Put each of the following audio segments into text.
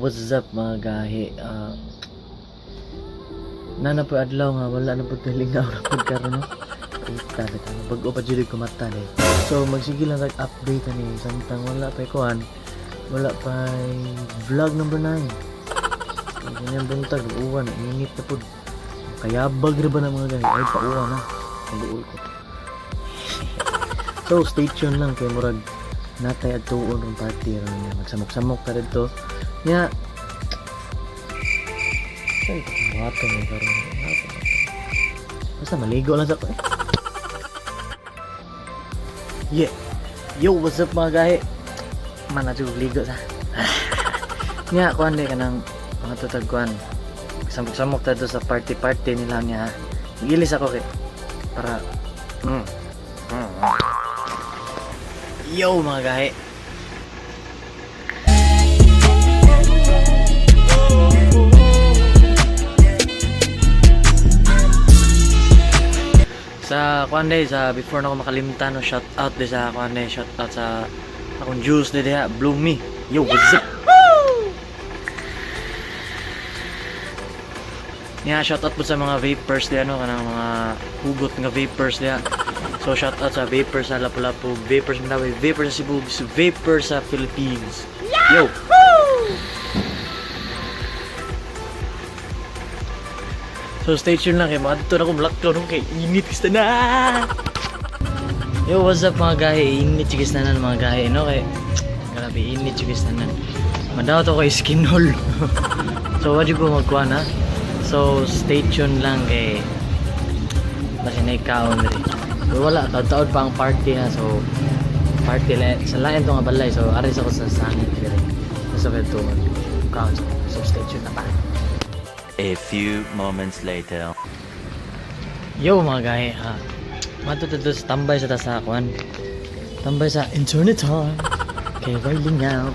what's up mga gahi? Nana po adlaw nga wala na po kalingaw na po karon no. Bago pa jud ko mata ni. So magsige lang kag update ani samtang wala pa kuan. Wala pa vlog number 9. Ganyan buntag uwan init na po. Kayabag ra ba na mga gahi? Ay pauwa na. Kaluol ko. So stay tuned lang kay murag natay at tuon ng party ron niya magsamok-samok ka dito niya ay wato may karon basta maligo lang sa ko yeah yo what's up mga gahe mana jud ligo sa niya kuan de kanang mga tutagkuan samok-samok ta sa party nila niya gilis ako kay para yo mga gahe sa kuan day sa before na ako makalimtan no shout out day sa kuan day shout out sa akong juice day diha Bloom Me yo what's up niya shout out po sa mga vapors diha no kanang mga hugot nga vapors diha. So shout out sa vapors sa Lapu-Lapu, vapors sa Mindanao, vapors sa Cebu, vapors sa Philippines. Yo! So stay tuned lang kay mga dito na akong black cloud kay init kista na. Yo, what's up mga gahe? Init chikis na mga gahe, no? Kay grabe init chikis na madaw to kay skin hole. So wadi ko magkuha na. So stay tuned lang kay basta na ikaw rin. Wala, taon-taon pa ang party ha, so party sa lain to nga balay, so aris ako sa sangit kaya sa beto count, so stay tuned na pa. A few moments later. Yo mga gahe ha, matututo sa tambay sa tasakuan, tambay sa internet time kay Wailingaw.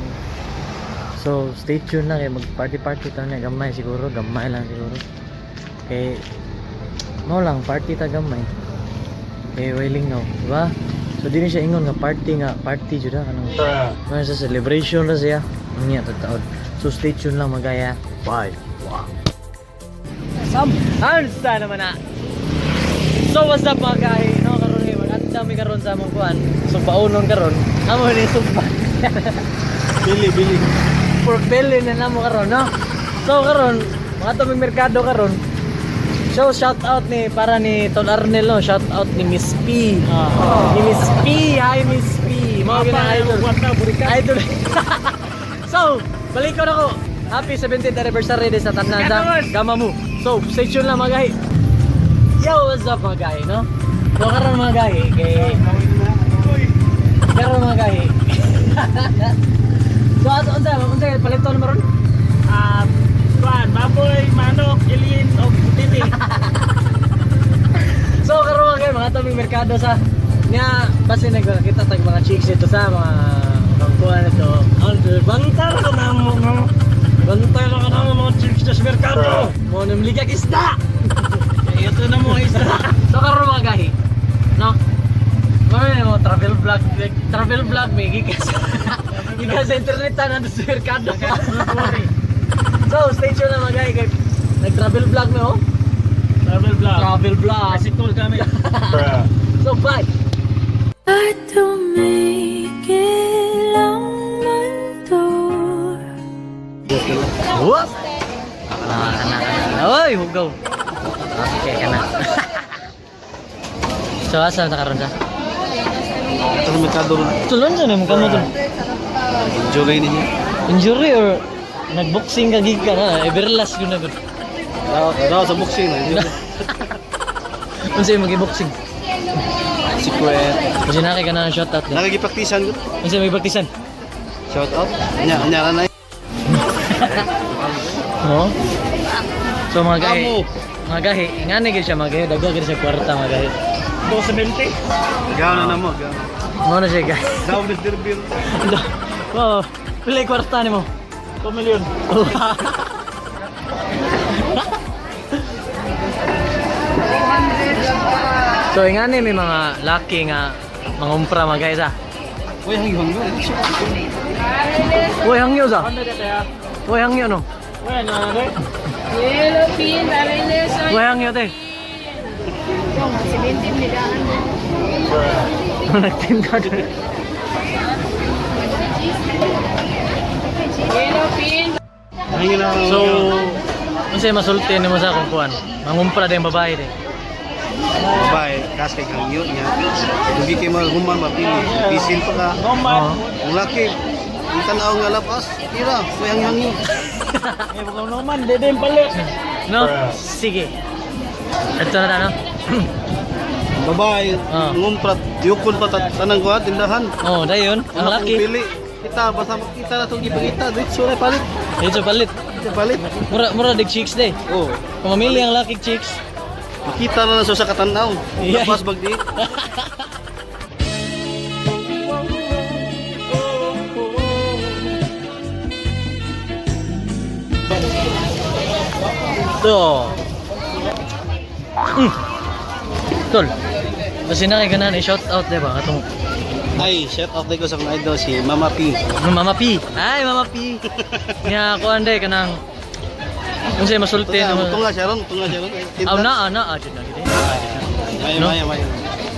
So stay tuned na kay mag party ta na gamay siguro, gamay lang siguro kay mo lang party ta gamay eh Wailingaw, diba? So di siya ingon nga party jud kanang ano sa celebration ra siya niya taon. So stay tuned lang magaya. Bye. Wow. Hansa naman na. So what's up mga guys? No karon ni maganda mi karon sa among kuan. So paunon karon. Amo ni sugba. Bili. For belly na namo karon, no? So karon mga tuming merkado karon. So shout out ni para ni Tol Arnel no, shout out ni Miss P. Ni Miss P, hi Miss P. Mo gina idol. So, balik ko na ko. Happy 70th anniversary din sa tanan sa gama mo. So, stay tuned lang mga gahi. Yo, what's up mga gahi, no? So karon mga gahi kay karon mga gahi. So ato unsa paliton mo ron? Kuan, baboy, manok, ilin, o titi. So karon mga tabing merkado sa niya base nagkita tag mga chicks ito sa mga kuan ito. Bantar ko na mo. Bantar ka na mga chicks sa merkado. Mo namligag isda. Ito na mo isda. So karon mga gahi. No? Mo travel vlog may gikas. Gikas sa internet na sa merkado. So, stay tuned na mga guys kay nag-travel vlog na oh. Travel vlog. Kasi tool kami. So, bye. At tumigil ang mundo. Whoop! Anak. Oy, hugaw. Okay ka na. So, asa na karon ka? Ito na merkado ron. Tulon sa naman ka mo to. Enjoy niya. Injury or nag-boxing ka gig ka na, everlast yun na gud. Daw sa boxing. Unsa yung mag-boxing? Secret. Kasi nakay ka na shout out. Nakagipraktisan ko. Unsa may baktisan? Shout out. Nya na. No? So mga gahi, ingani gid siya mga gahi, dagdag gid siya kwarta mga gahi. 270. Gawon na mo. Mo na siya gahi. Daw des derbir. Oh, pili kwarta nimo. 2 million. So ingani may mga laki nga mangumpra mga guys ah. Uy, hangyo. Uy, hangyo sa. Uy, hangyo no? Yellow pin, taray leso. Uy, hangyo te. Si Bintin, nilaan mo. Nagtinda doon. Yellow pin. Hangin na. So, kasi masulti ni mo sa akong kuhan. Mangumpra din babae din. Babae, kas kay hangyo niya. Hindi kayo maghuman mapili. Pisil pa ka. Oo. Ang laki. Ang tanaw nga lapas. Tira, may hangyo. No? Sige. Ito na ano? Babae, Ah. ngumprat, yukon pa tanang kuha, tindahan. Oh, dayon. Ang Wala laki. kong pili. Kita, basta makita na itong ipakita. Dito, palit. Ito palit. Dito, palit. Mura dig chicks day. Oh, Kung mamili ang lucky chicks. makita na sa katanaw. Yeah. Lapas bagdi. Ito. Tol. Kasi na kay ganan i-shout out diba katong Ay, shout out ko sa mga idol si Mama P. Mama P. Ay, Mama P. Nya ako ande kanang unsay masulti no. Tunga siya ron, tunga siya ron. Aw na adjud na gid. Maya, No? maya, maya.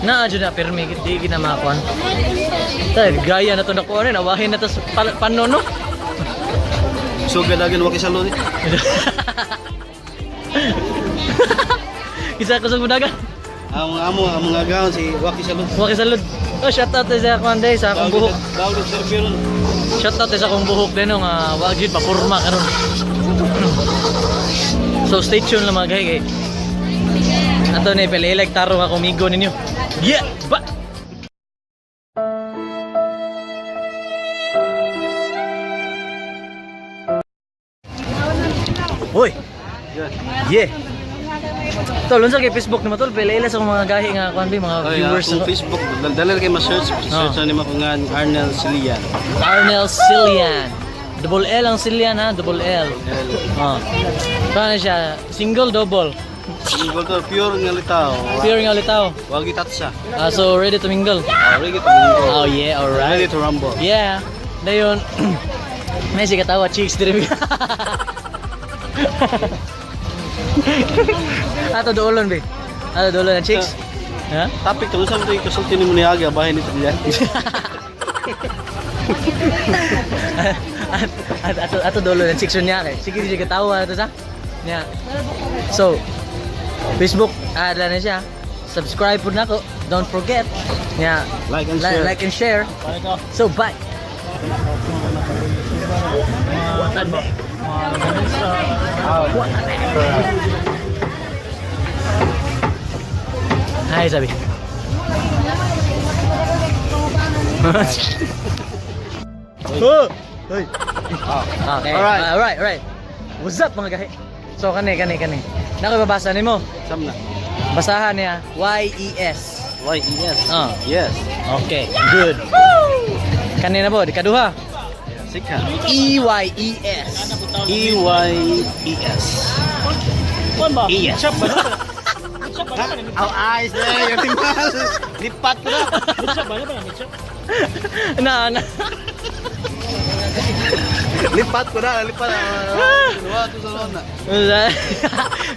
Na adjud na permi gid di gid na makuan. Tay gaya na to na ko rin awahin na to sa panono. So, gadagan waki sa luni. Isa ko sa mudagan. Ang mga gawon si Waki sa luni. Waki salud. Oh, shout out sa akong ande sa akong buhok. Dawid serve ron. Shout out sa akong buhok din no nga wa gyud papurma karon. So stay tuned lang mga kay. Ato ni pelilag tarong ako migo ninyo. Yeah, ba. Hoy. Yeah. Tol, unsa kay Facebook naman tol? Pelilag sa mga gahi nga kuan mga viewers. Sa Facebook, dala kay ma-search. Search na nimo ko nga Arnel Silian. Arnel Silian. Double L ang Silian ha, double L. Oh. Paano siya? Single, double. Single to, pure nga litaw. Pure nga litaw. Wagi tatsa. So ready to mingle? Ready to mingle. Oh yeah, alright. Ready to rumble. Yeah. Dayon. May si katawa chicks dire. Ato doolon be. Ato doolon ang chicks. Ha? Topic to, saan ito ikasulti ni mo ni Aga, bahay nito diyan. Ato doolon ang chicks niya kay. Sige di katawa ato sa. Yeah. So, Facebook ada na siya. Subscribe po na ko. Don't forget. Yeah. Like and share. Like and share. So, bye. Hi, sabi. Oh! Hey. Okay. Alright. Alright. What's up mga gahi? So kani. Nakababasa nimo. Sam na. Basahan niya YES. Y-E-S. Ah. Yes. Okay, good. Kanina po, di kaduha. Sika. EYES. E-Y-E-S. Yes. Ang eyes na yung timbal. Lipat ko na. Na. Lipat ko na. Lipat. Dua to sa lona.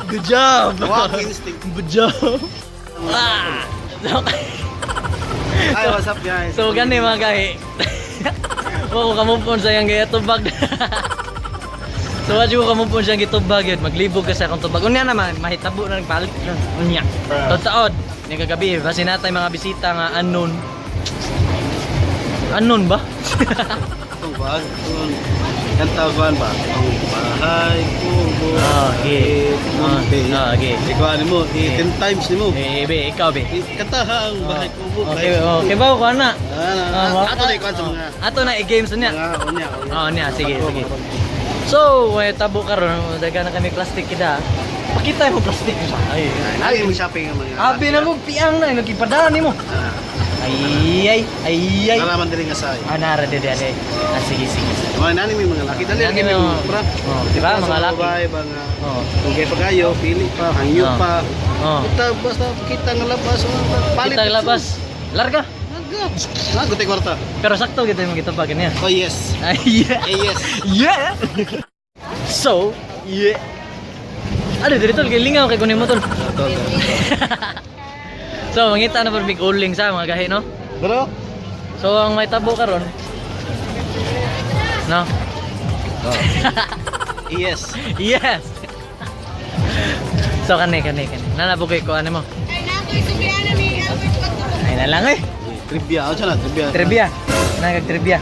Good job. Walk instinct. Good job. Ah. Hi, what's up guys? So gani mga gahi. Wako kamupon sa yang gaya tubag. So wadi ko kamupon sa gitubag yun. Maglibog ka sa akong tubag. Unya naman mahitabo na nagpalit na. Unya. Taod. Ni kagabi basi natay mga bisita nga unknown. Unknown ba? Itong bag. Kantaban ba? Ang bahay kubo. Okay. Okay. Ikaw mo, 10 times ni mo. Be, ikaw be. Kantaha ang bahay kubo. Okay, okay ba ko na? Ato na ikaw sa mga. Ato na i-games niya. Unya. Oh, niya, sige. So, may tabo karon, daga na kami plastic kita. Pakita mo plastic sa. Ay. Lagi mo shopping ang mga. Abi na mo piang na nagipadaan nimo. Ay. Nalaman din nga sa. Nara de. Sige. Mga nani may mga laki dali Nani kami mo. mga pra. Oh, di ba mga laki? Babae ba nga. Oh. Tugay pa kayo, pili pa, hangyo Oh. pa. Oh. Kita basta kita nga labas, palit. Kita labas. Larga. Nago tay kwarta. Pero sakto kita mo kita pa kanya. Oh yes. Ay. Eh yes. Yeah. So, yeah. Ano, dito tol, lingaw kay kunin mo tol. So, mangita na big uling sa mga gahi, no? Bro? So, ang may tabo karon. No? Oh. Yes. Yes. So, kani. Nalabog ko ano mo. Ay na lang eh. Trivia, ano siya na? Trivia. Trivia. Nagag trivia.